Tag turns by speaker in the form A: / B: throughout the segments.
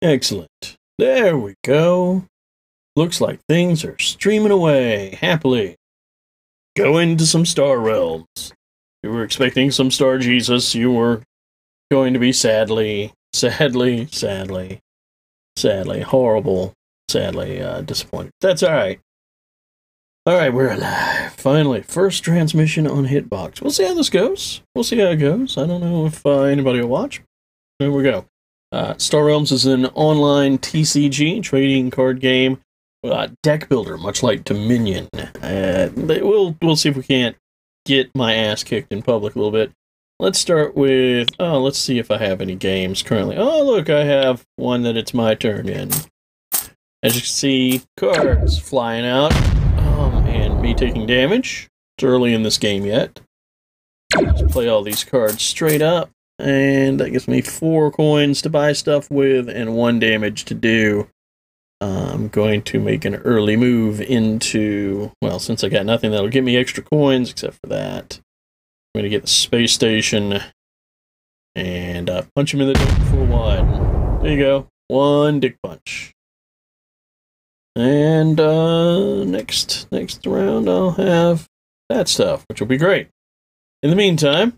A: Excellent. There we go. Looks like things are streaming away happily. Go into some Star Realms. You were expecting some Star Jesus. You were going to be sadly, horrible, disappointed. That's alright. Alright, we're alive. Finally, first transmission on Hitbox. We'll see how this goes. We'll see how it goes. I don't know if anybody will watch. There we go. Star Realms is an online TCG, trading card game, deck builder, much like Dominion. We'll see if we can't get my ass kicked in public a little bit. Let's start with, let's see if I have any games currently. Oh, look, I have one that it's my turn in. As you can see, cards flying out, and me taking damage. It's early in this game yet. Just play all these cards straight up, and that gives me 4 coins to buy stuff with and 1 damage to do. I'm going to make an early move into, well, since I got nothing that'll give me extra coins except for that, I'm going to get the space station and punch him in the dick for 1. There you go. 1 dick punch. And next round I'll have that stuff, which will be great. In the meantime,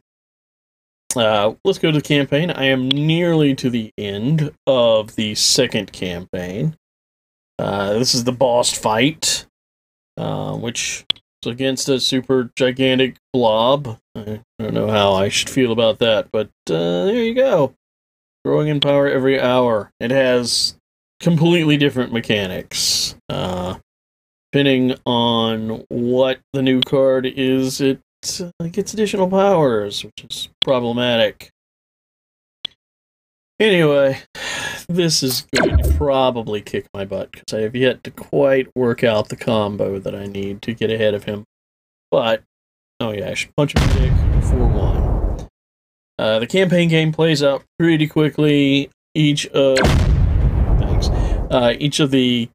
A: let's go to the campaign. I am nearly to the end of the second campaign. This is the boss fight, which is against a super gigantic blob. I don't know how I should feel about that, but there you go. Growing in power every hour. It has completely different mechanics. Depending on what the new card is, it gets additional powers, which is problematic. Anyway, this is going to probably kick my butt, because I have yet to quite work out the combo that I need to get ahead of him. But, oh yeah, I should punch him in the dick for 1. The campaign game plays out pretty quickly. Each of the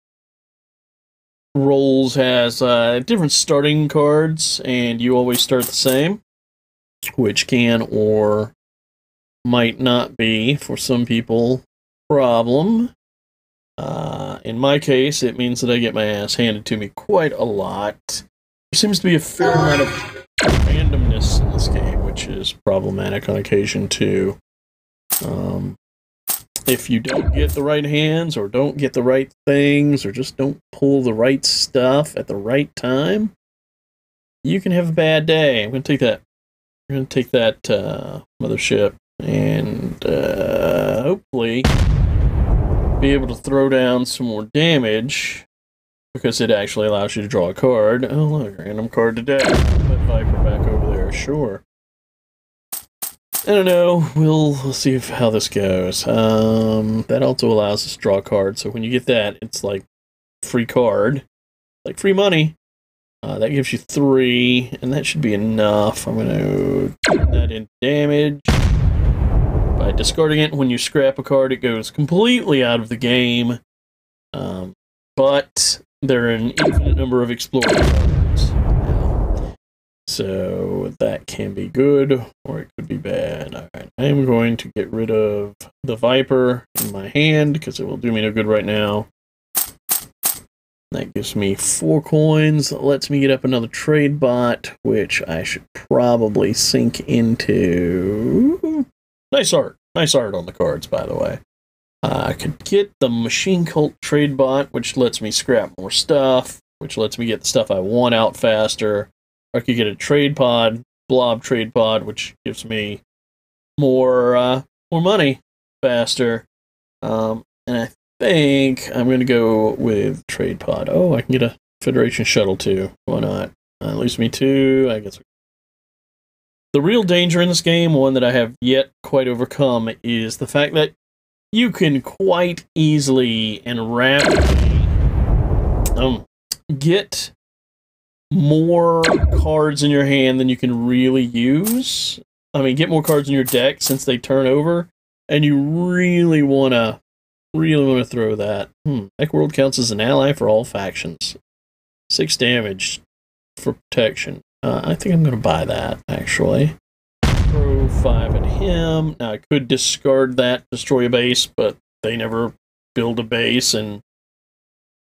A: roles has different starting cards, and you always start the same, which can or might not be, for some people, a problem. In my case, it means that I get my ass handed to me quite a lot. There seems to be a fair amount of randomness in this game, which is problematic on occasion too. If you don't get the right hands, or don't get the right things, or just don't pull the right stuff at the right time, you can have a bad day. I'm going to take that. We're going to take that mothership and hopefully be able to throw down some more damage, because it actually allows you to draw a card. Oh, look, random card to death. That Viper back over there, sure. I don't know. We'll see how this goes. That also allows us to draw a card, so when you get that, it's like free card, like free money. That gives you 3, and that should be enough. I'm going to turn that into damage. By discarding it, when you scrap a card, it goes completely out of the game. But there are an infinite number of explorer cards now. So that can be good, or it could be bad. Alright, I am going to get rid of the Viper in my hand, because it will do me no good right now. That gives me 4 coins. That lets me get up another trade bot, which I should probably sink into. Nice art. Nice art on the cards, by the way. I could get the Machine Cult trade bot, which lets me scrap more stuff, which lets me get the stuff I want out faster. Or I could get a trade pod, blob trade pod, which gives me more money faster. And I think I'm going to go with trade pod. Oh, I can get a Federation shuttle too. Why not? Leaves me 2. I guess. The real danger in this game, one that I have yet quite overcome, is the fact that you can quite easily and rapidly get more cards in your hand than you can really use. I mean, get more cards in your deck since they turn over, and you really want to throw that. Mech World counts as an ally for all factions. 6 damage for protection. I think I'm going to buy that, actually. Throw 5 at him. Now, I could discard that, destroy a base, but they never build a base, and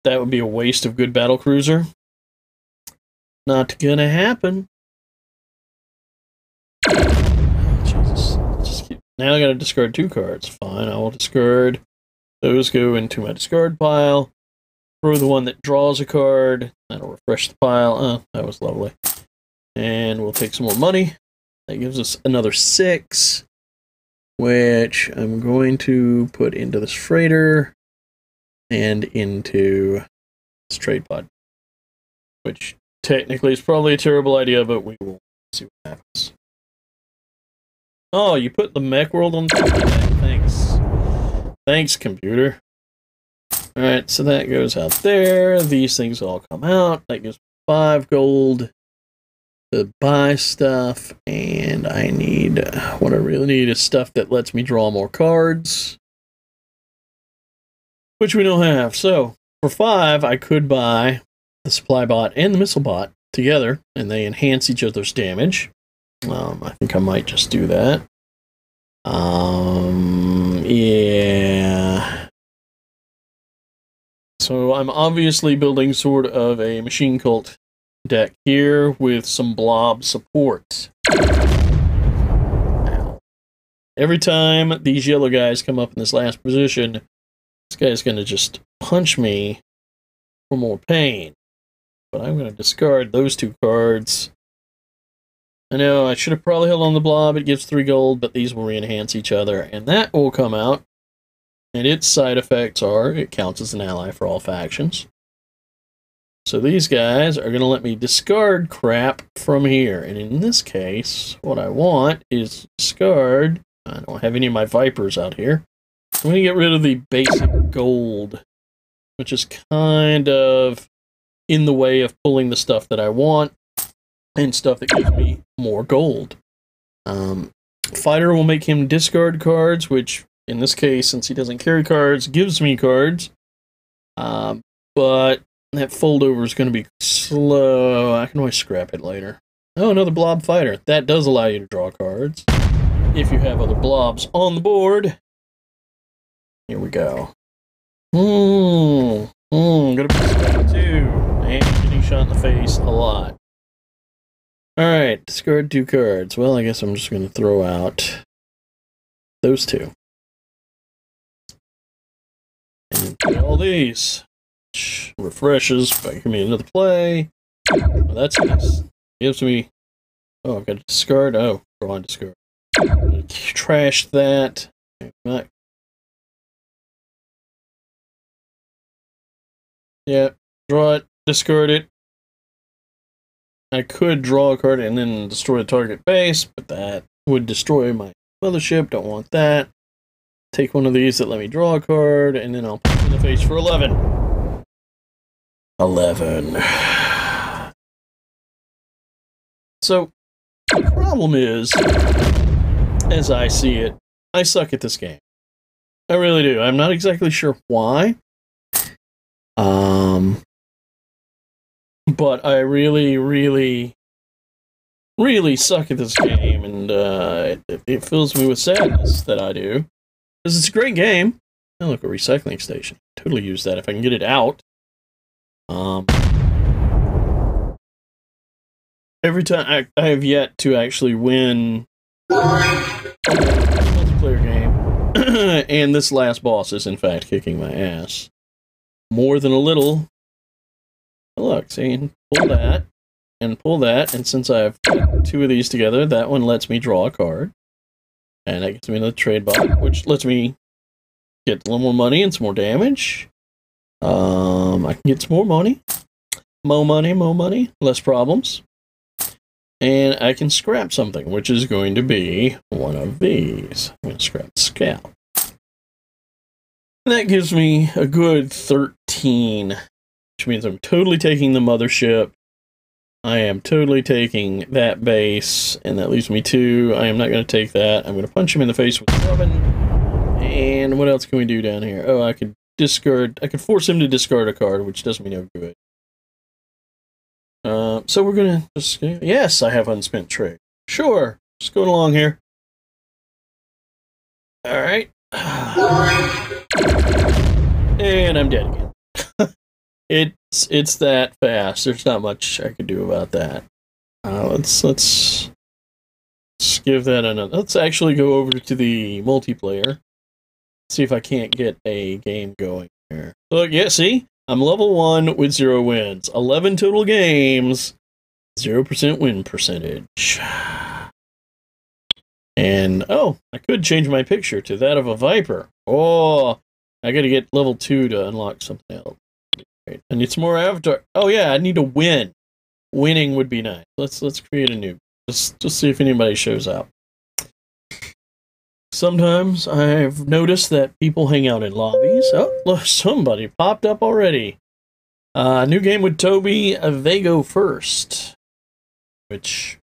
A: that would be a waste of good battle cruiser. Not gonna happen. Oh, Jesus. Now I gotta discard 2 cards. Fine, I will discard. Those go into my discard pile. Throw the one that draws a card. That'll refresh the pile. Oh, that was lovely. And we'll take some more money. That gives us another 6, which I'm going to put into this freighter and into this trade pod, which technically is probably a terrible idea, but we will see what happens. Oh, you put the mech world on top of that? Thanks. Thanks, computer. Alright, so that goes out there. These things all come out. That gives 5 gold to buy stuff, and I need, what I really need is stuff that lets me draw more cards, which we don't have. So, for 5, I could buy the supply bot and the missile bot together, and they enhance each other's damage. I think I might just do that. Yeah. So I'm obviously building sort of a machine cult deck here with some blob support. Ow. Every time these yellow guys come up in this last position, this guy's going to just punch me for more pain. But I'm going to discard those 2 cards. I know I should have probably held on the blob. It gives 3 gold, but these will re-enhance each other, and that will come out. And its side effects are, it counts as an ally for all factions. So these guys are going to let me discard crap from here. And in this case, what I want is discard. I don't have any of my Vipers out here. I'm going to get rid of the basic gold, which is kind of in the way of pulling the stuff that I want and stuff that gives me more gold. Fighter will make him discard cards, which in this case, since he doesn't carry cards, gives me cards. But that foldover is going to be slow. I can always scrap it later. Oh, another blob fighter. That does allow you to draw cards if you have other blobs on the board. Here we go. Gonna be scrapped too. And getting shot in the face a lot. Alright, discard 2 cards. Well, I guess I'm just going to throw out those 2. And play all these. Which refreshes by giving me another play. Well, that's nice. Gives me... Oh, I've got to discard. Oh, draw and discard. Trash that. Yeah, draw it, discard it. I could draw a card and then destroy the target base, but that would destroy my mothership. Don't want that. Take one of these that let me draw a card, and then I'll put it in the face for 11. 11. So, the problem is, as I see it, I suck at this game. I really do. I'm not exactly sure why. But I really, really, really suck at this game, and it fills me with sadness that I do. Because it's a great game. Oh, look, a recycling station. Totally use that if I can get it out. Every time I have yet to actually win a multiplayer game, and this last boss is in fact kicking my ass. More than a little. Look, see, pull that, and since I've put 2 of these together, that one lets me draw a card. And that gives me another trade bot, which lets me get a little more money and some more damage. I can get some more money. More money, less problems. And I can scrap something, which is going to be one of these. I'm going to scrap the scout. And that gives me a good 13, which means I'm totally taking the mothership. I am totally taking that base, and that leaves me 2. I am not going to take that. I'm going to punch him in the face with 7. And what else can we do down here? Oh, I could discard. I could force him to discard a card, which does me no good. So we're going to just... Yes, I have unspent trade. Sure. Just going along here. Alright. And I'm dead again. It's that fast. There's not much I could do about that. Let's give that another. Let's actually go over to the multiplayer. See if I can't get a game going here. Look, yeah, see? I'm level 1 with 0 wins. 11 total games, 0% win percentage. And, oh, I could change my picture to that of a Viper. Oh, I gotta get level 2 to unlock something else. I need some more avatar. Oh, yeah, I need to win. Winning would be nice. Let's create a new. Just see if anybody shows up. Sometimes I've noticed that people hang out in lobbies. Oh, look, somebody popped up already. New game with Toby. They go first. Which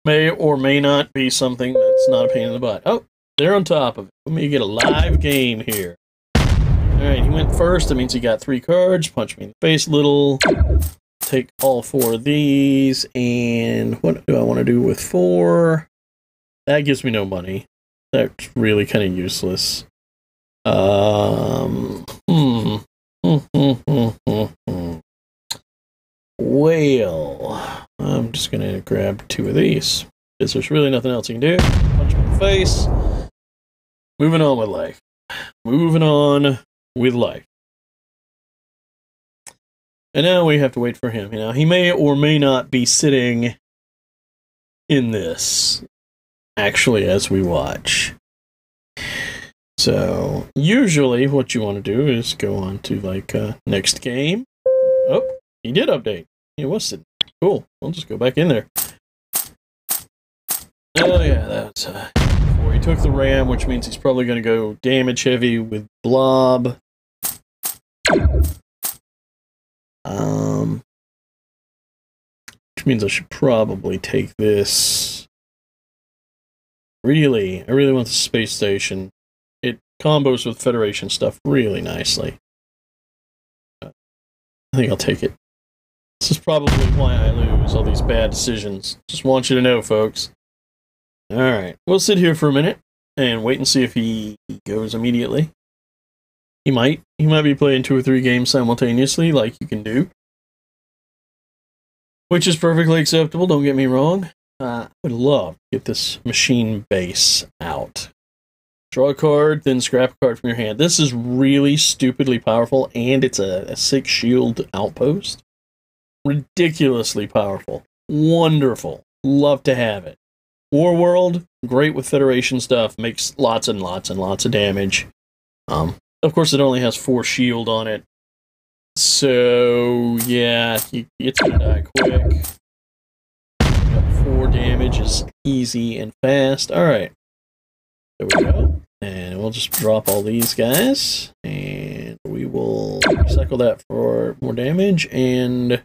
A: may or may not be something that's not a pain in the butt. Oh, they're on top of it. Let me get a live game here. Alright, he went first. That means he got 3 cards. Punch me in the face a little. Take all 4 of these. And what do I want to do with 4? That gives me no money. That's really kind of useless. Well, I'm just gonna grab 2 of these because there's really nothing else you can do. Punch him in the face. Moving on with life. Moving on with life. And now we have to wait for him. You know, he may or may not be sitting in this. Actually, as we watch. So, usually what you want to do is go on to, like, next game. Oh, he did update. He was sitting. Cool. I'll just go back in there. Oh, yeah, that's, before he took the RAM, which means he's probably going to go damage heavy with Blob. Which means I should probably take this. Really, I really want the space station. It combos with Federation stuff really nicely. I think I'll take it. This is probably why I lose all these bad decisions. Just want you to know, folks. Alright, we'll sit here for a minute and wait and see if he goes immediately. He might. He might be playing 2 or 3 games simultaneously, like you can do. Which is perfectly acceptable, don't get me wrong. I would love to get this machine base out. Draw a card, then scrap a card from your hand. This is really stupidly powerful, and it's a 6 shield outpost. Ridiculously powerful. Wonderful. Love to have it. War World, great with Federation stuff. Makes lots and lots and lots of damage. Of course, it only has 4 shield on it. So, yeah, it's gonna die quick. 4 damage is easy and fast. Alright. There we go. And we'll just drop all these guys. And we will recycle that for more damage. And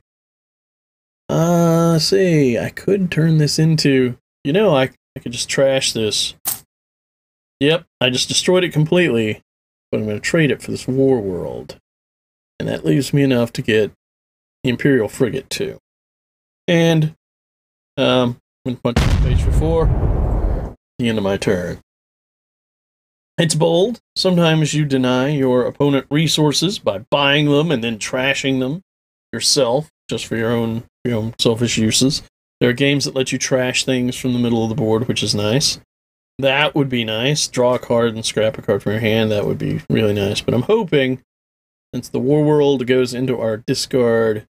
A: let's see. I could turn this into, you know, I could just trash this. Yep, I just destroyed it completely. But I'm going to trade it for this War World. And that leaves me enough to get the Imperial Frigate too. And I'm going to punch the page for 4. The end of my turn. It's bold. Sometimes you deny your opponent resources by buying them and then trashing them yourself, just for your own selfish uses. There are games that let you trash things from the middle of the board, which is nice. That would be nice. Draw a card and scrap a card from your hand. That would be really nice. But I'm hoping, since the War World goes into our discard,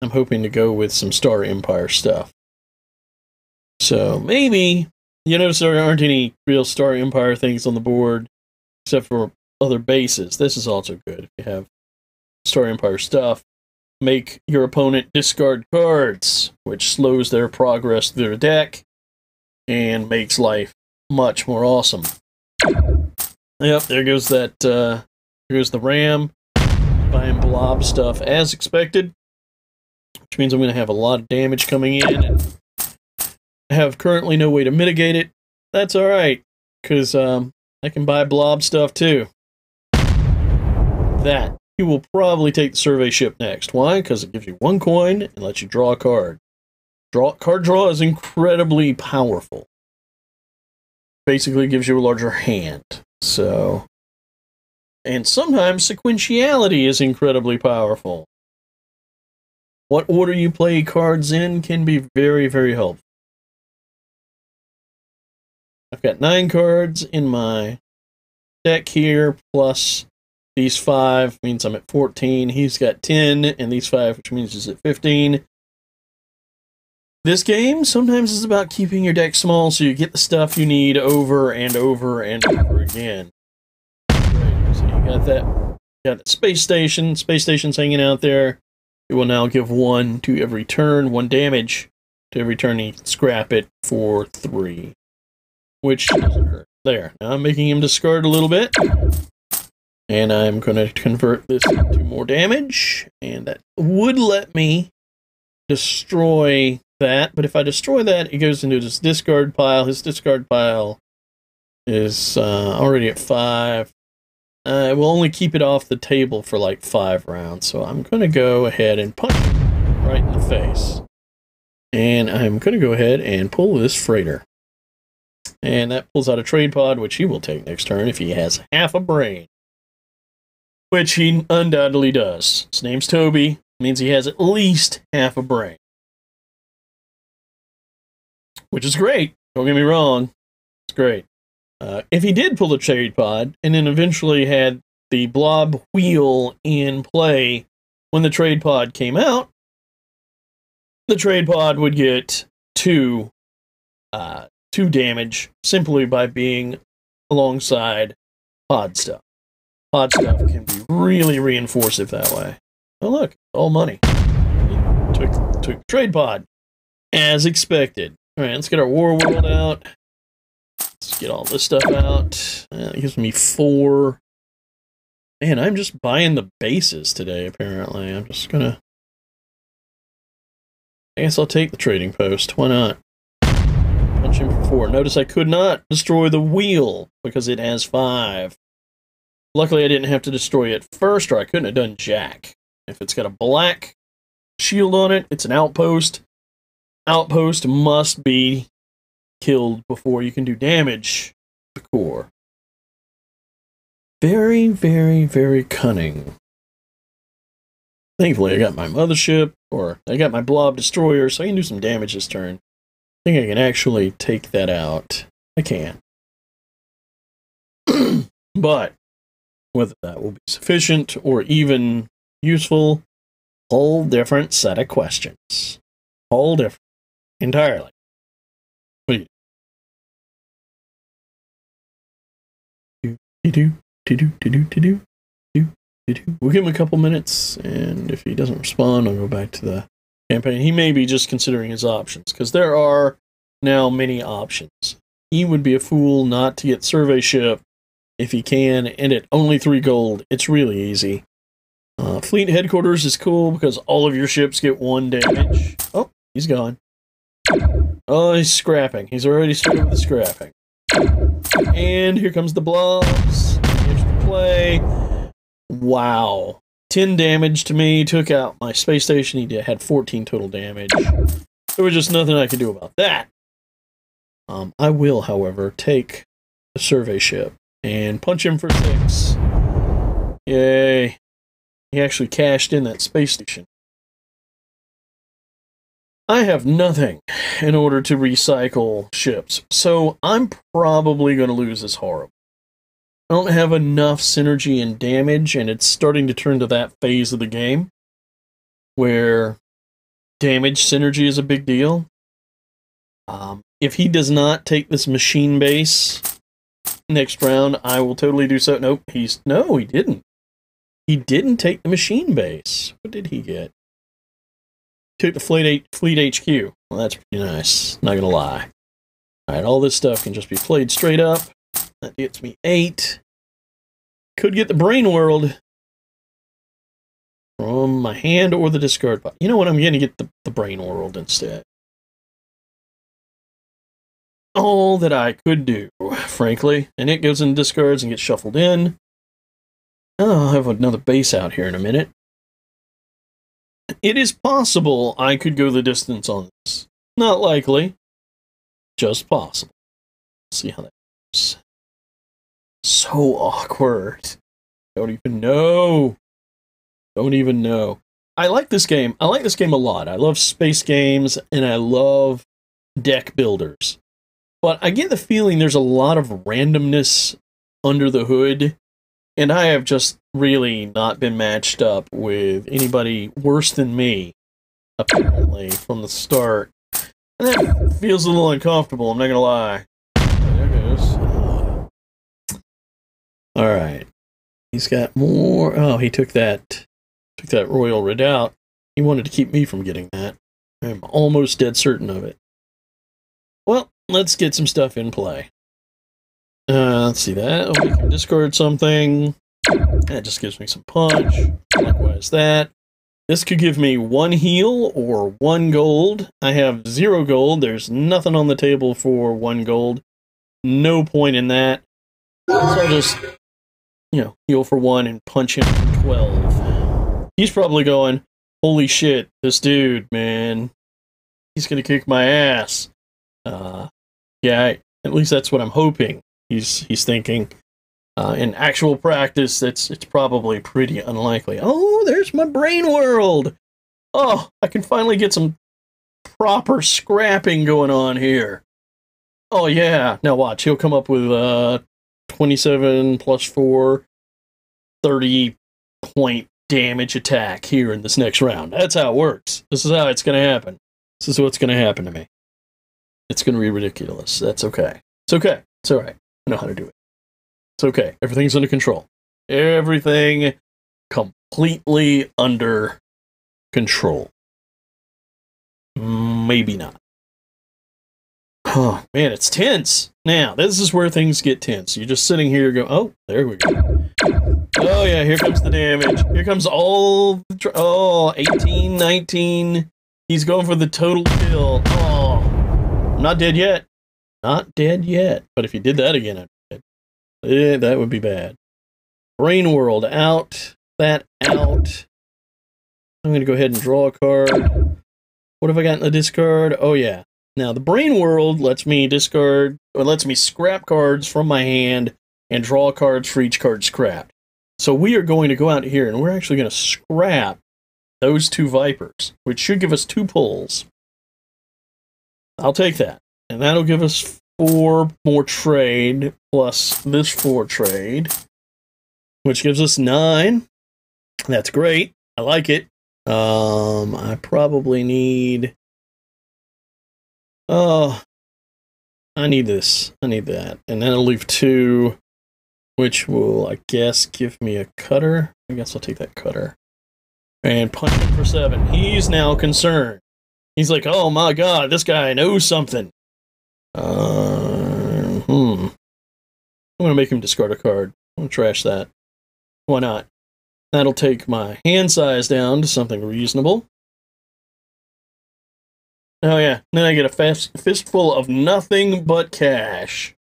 A: I'm hoping to go with some Star Empire stuff. So maybe, you notice there aren't any real Star Empire things on the board, except for other bases. This is also good. If you have Star Empire stuff, make your opponent discard cards, which slows their progress through their deck, and makes life much more awesome. Yep, there goes that, there goes the RAM. Buying blob stuff as expected, which means I'm going to have a lot of damage coming in, and I have currently no way to mitigate it. That's alright, because I can buy blob stuff too. That. You will probably take the survey ship next. Why? Because it gives you 1 coin and lets you draw a card. Card draw is incredibly powerful. Basically gives you a larger hand. So, And sometimes sequentiality is incredibly powerful. What order you play cards in can be very, very helpful. I've got 9 cards in my deck here, plus these 5 means I'm at 14. He's got 10, and these 5, which means he's at 15. This game sometimes is about keeping your deck small so you get the stuff you need over and over and over again. Right, so you got that. Got the space station. Space station's hanging out there. It will now give 1 to every turn, 1 damage to every turn. You can scrap it for 3, which doesn't hurt. There. Now I'm making him discard a little bit. And I'm going to convert this into more damage. And that would let me destroy that. But if I destroy that, it goes into this discard pile. His discard pile is already at 5. It will only keep it off the table for like 5 rounds. So I'm going to go ahead and punch him right in the face. And I'm going to go ahead and pull this freighter. And that pulls out a trade pod, which he will take next turn if he has half a brain. Which he undoubtedly does. His name's Toby. Means he has at least half a brain. Which is great. Don't get me wrong. It's great. If he did pull the trade pod, and then eventually had the blob wheel in play when the trade pod came out, the trade pod would get 2 damage simply by being alongside pod stuff. Pod stuff can be really reinforcive that way. Oh look, all money. Took trade pod. As expected. Alright, let's get our war world out. Let's get all this stuff out. It gives me 4. Man, I'm just buying the bases today, apparently. I'm just gonna... I guess I'll take the trading post. Why not? Punch him for 4. Notice I could not destroy the wheel because it has 5. Luckily, I didn't have to destroy it first, or I couldn't have done jack. If it's got a black shield on it, it's an outpost. Outpost must be killed before you can do damage to the core. Very, very, very cunning. Thankfully, I got my mothership, or I got my blob destroyer, so I can do some damage this turn. I think I can actually take that out. I can. But whether that will be sufficient or even useful, whole different set of questions. Whole different. Entirely. What do you do? We'll give him a couple minutes, and if he doesn't respond, I'll go back to the campaign. He may be just considering his options, because there are now many options. He would be a fool not to get survey ship if he can, and at only 3 gold, it's really easy. Fleet headquarters is cool because all of your ships get 1 damage. Oh, he's gone. Oh, he's scrapping. He's already started with the scrapping. And here comes the blobs. Extra play. Wow. 10 damage to me. Took out my space station. He had 14 total damage. There was just nothing I could do about that. I will, however, take the survey ship and punch him for 6. Yay. He actually cashed in that space station. I have nothing in order to recycle ships, so I'm probably going to lose this horrible. I don't have enough synergy and damage, and it's starting to turn to that phase of the game where damage synergy is a big deal. If he does not take this machine base next round, I will totally do so. Nope, no, he didn't. He didn't take the machine base. What did he get? Took the Fleet HQ. Well, that's pretty nice. Not gonna lie. Alright, all this stuff can just be played straight up. That gets me 8. Could get the Brain World from my hand or the discard pile. You know what? I'm gonna get the Brain World instead. All that I could do, frankly. And it goes in discards and gets shuffled in. I'll have another base out here in a minute. It is possible I could go the distance on this. Not likely. Just possible. See how that goes. So awkward. Don't even know. Don't even know. I like this game. I like this game a lot. I love space games, and I love deck builders. But I get the feeling there's a lot of randomness under the hood, and I have just really not been matched up with anybody worse than me, apparently, from the start. And that feels a little uncomfortable, I'm not gonna lie. There goes. Alright. He's got more. Oh, he took that Royal Redoubt. He wanted to keep me from getting that. I'm almost dead certain of it. Well, let's get some stuff in play. Let's see that. Oh, we can discard something. That just gives me some punch. Likewise that. This could give me 1 heal or 1 gold. I have 0 gold. There's nothing on the table for 1 gold. No point in that. So I'll just, heal for 1 and punch him for 12. He's probably going, holy shit, this dude, man. He's gonna kick my ass. Yeah, at least that's what I'm hoping. He's thinking. In actual practice, it's probably pretty unlikely. Oh, there's my brain world! Oh, I can finally get some proper scrapping going on here. Oh yeah, now watch, he'll come up with 27 plus 4, 30 point damage attack here in this next round. That's how it works. This is how it's gonna happen. This is what's gonna happen to me. It's gonna be ridiculous. That's okay. It's okay. It's alright. I know how to do it. It's okay. Everything's under control. Everything completely under control. Maybe not. Oh, man, it's tense. Now, this is where things get tense. You're just sitting here going, oh, there we go. Oh, yeah, here comes the damage. Here comes all the 18, 19. He's going for the total kill. Oh, I'm not dead yet. Not dead yet. But if he did that again, I'd be dead. Yeah, that would be bad. Brain World out. That out. I'm going to go ahead and draw a card. What have I got in the discard? Oh, yeah. Now, the Brain World lets me discard, or lets me scrap cards from my hand and draw cards for each card scrapped. So we are going to go out here and we're actually going to scrap those 2 Vipers, which should give us 2 pulls. I'll take that. And that'll give us 4 more trade, plus this 4 trade, which gives us 9. That's great. I like it. I probably need... Oh, I need this. I need that. And then I'll leave 2, which will, I guess, give me a cutter. I guess I'll take that cutter. And punch him for 7. He's now concerned. He's like, oh my god, this guy knows something. I'm gonna make him discard a card. I'm gonna trash that. Why not? That'll take my hand size down to something reasonable. Oh yeah, then I get a fistful of nothing but cash.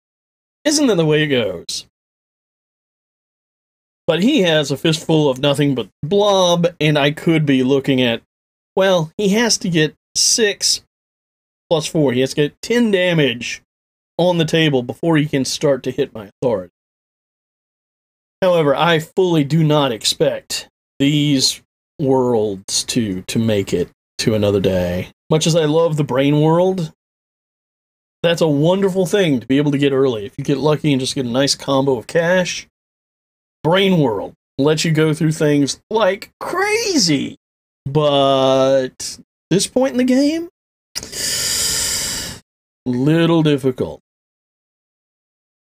A: Isn't that the way it goes? But he has a fistful of nothing but blob, and I could be looking at, well, he has to get 6 plus 4. He has to get 10 damage on the table before he can start to hit my authority. However, I fully do not expect these worlds to make it to another day. Much as I love the Brain World, that's a wonderful thing to be able to get early. If you get lucky and just get a nice combo of cash, Brain World lets you go through things like crazy. But this point in the game, little difficult.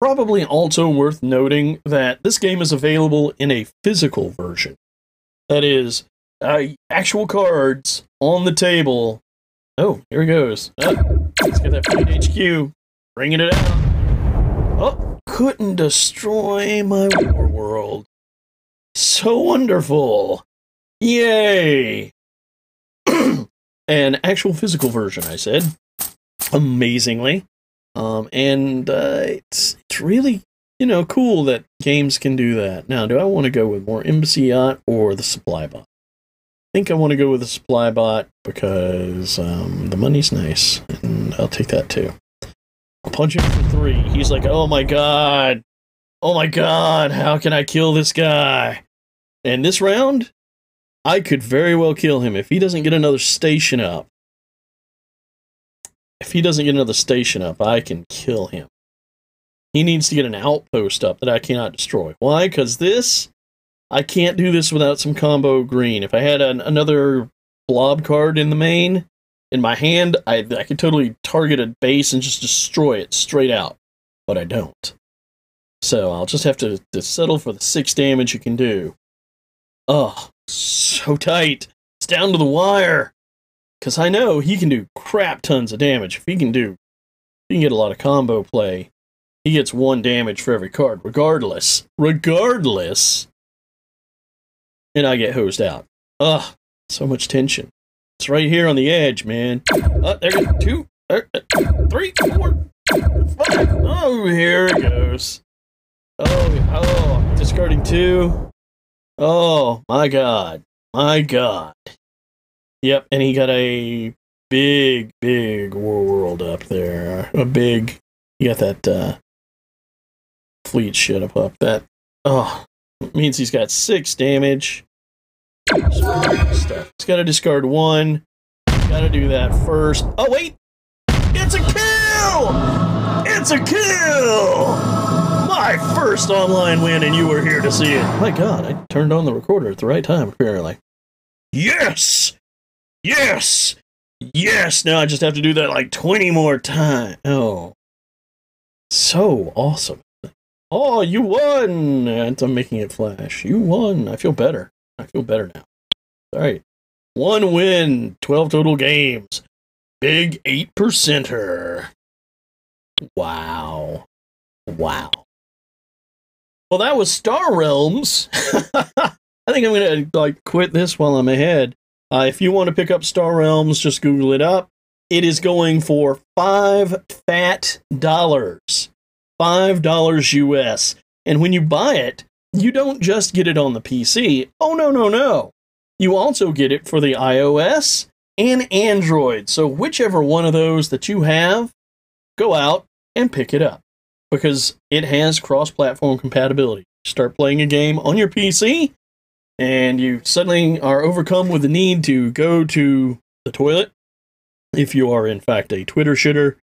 A: Probably also worth noting that this game is available in a physical version. That is, actual cards on the table. Oh, here he goes. Oh, let's get that Fleet HQ. Bringing it out. Oh, couldn't destroy my war world. So wonderful. Yay. An actual physical version, I said. Amazingly. It's really, cool that games can do that. Now, do I want to go with more Embassy Yacht or the Supply Bot? I think I want to go with the Supply Bot because the money's nice, and I'll take that too. I'll punch him for 3. He's like, oh my god, Oh my god, how can I kill this guy? And this round, I could very well kill him if he doesn't get another station up. If he doesn't get another station up, I can kill him. He needs to get an outpost up that I cannot destroy. Why? Because this, I can't do this without some combo green. If I had another blob card in the main, in my hand, I could totally target a base and just destroy it straight out. But I don't. So I'll just have to settle for the 6 damage you can do. Oh, so tight. It's down to the wire. Because I know he can do crap tons of damage. If he can get a lot of combo play, he gets 1 damage for every card, regardless. Regardless. And I get hosed out. Ugh, so much tension. It's right here on the edge, man. There goes 2, 3, 4, 5. Oh, here it goes. Oh, discarding 2. Oh, my god. My god. Yep, and he got a big world up there. He got that, fleet shit up. That, means he's got 6 damage. Stuff. He's got to discard 1. Got to do that first. Oh, wait! It's a kill! It's a kill! My first online win, and you were here to see it. My god, I turned on the recorder at the right time, apparently. Yes! Yes! Yes! Now I just have to do that like 20 more times. Oh. So awesome. Oh, you won! I'm making it flash. You won. I feel better. I feel better now. Alright. 1 win, 12 total games. Big 8%er. Wow. Wow. Well, that was Star Realms. I think I'm going to quit this while I'm ahead. If you want to pick up Star Realms, just Google it up. It is going for $5 fat. $5 US. And when you buy it, you don't just get it on the PC. Oh, no. You also get it for the iOS and Android. So whichever one of those that you have, go out and pick it up. Because it has cross-platform compatibility. Start playing a game on your PC, and you suddenly are overcome with the need to go to the toilet. If you are, in fact, a Twitter shitter,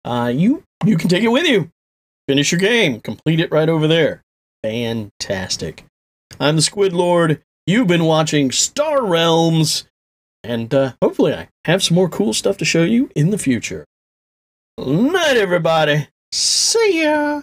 A: you can take it with you. Finish your game. Complete it right over there. Fantastic. I'm the Squid Lord. You've been watching Star Realms, and hopefully I have some more cool stuff to show you in the future. Night, everybody. See ya!